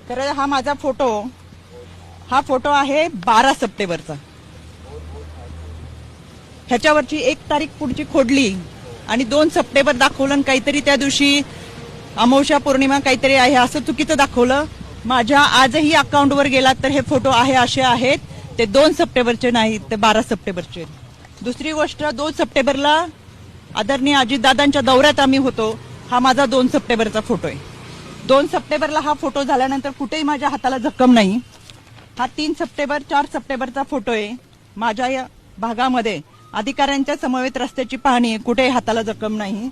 तर हा माझा फोटो, हा फोटो आहे 12 सप्टेंबरचा. ह्याच्यावरची 1 तारीख पुढची खोडली आणि 2 सप्टेंबर दाखवलं आणि काहीतरी त्या दिवशी अमावस्या पौर्णिमा काहीतरी आहे असं चुकीचं दाखवलं. माझ्या आजही अकाउंटवर गेलात तर हे फोटो आहे असे आहेत, ते 2 सप्टेंबरचे नाहीत, ते 12 सप्टेंबरचे. दुसरी गोष्ट, 2 सप्टेंबरला आदरणीय अजितदादांच्या दौऱ्यात आम्ही होतो. हा माझा 2 सप्टेंबरचा फोटो आहे. 2 सप्टेंबरला हा फोटो झाल्यानंतर कुठेही माझ्या हाताला जखम नाही. हा 3 सप्टेंबर 4 सप्टेंबरचा फोटो आहे. माझ्या या भागामध्ये अधिकाऱ्यांच्या समवेत रस्त्याची पाहणी आहे, कुठेही हाताला जखम नाही.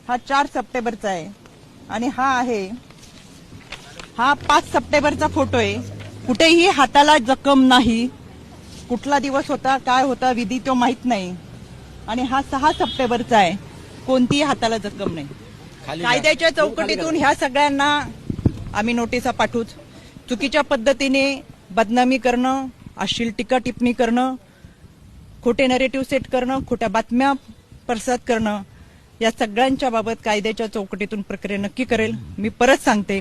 हा 4 सप्टेंबरचा आहे. आणि हा 5 सप्टेंबरचा फोटो आहे. कुठेही हाताला जखम नाही. कुठला दिवस होता, काय होता, विधी तो माहित नाही. आणि हा 6 सप्टेंबरचा आहे. कोणतीही हाताला जखम नाही. कायद्याच्या चौकटीतून ह्या सगळ्यांना आम्ही नोटिसा पाठवूच. चुकीच्या पद्धतीने बदनामी करणं, अश्लील टीका टिप्पणी करणं, खोटे नरेटिव्ह सेट करणं, खोट्या बातम्या प्रसारित करणं, या सगळ्यांच्या बाबत कायद्याच्या चौकटीतून प्रक्रिया नक्की करेल. मी परत सांगते,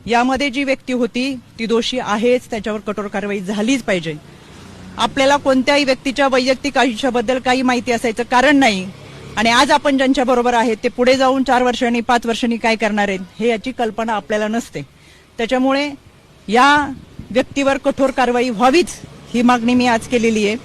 यामध्ये जी व्यक्ती होती ती दोषी आहेच, त्याच्यावर कठोर कारवाई झालीच पाहिजे. आपल्याला कोणत्याही व्यक्तीच्या वैयक्तिक आयुष्याबद्दल काही माहिती असायचं कारण नाही. आणि आज आपण ज्यांच्या बरोबर आहेत ते पुढे जाऊन 4 वर्षांनी 5 वर्षांनी काय करणार आहेत हे याची कल्पना आपल्याला नसते. त्याच्यामुळे या व्यक्तीवर कठोर कारवाई व्हावीच ही मागणी मी आज केलेली आहे.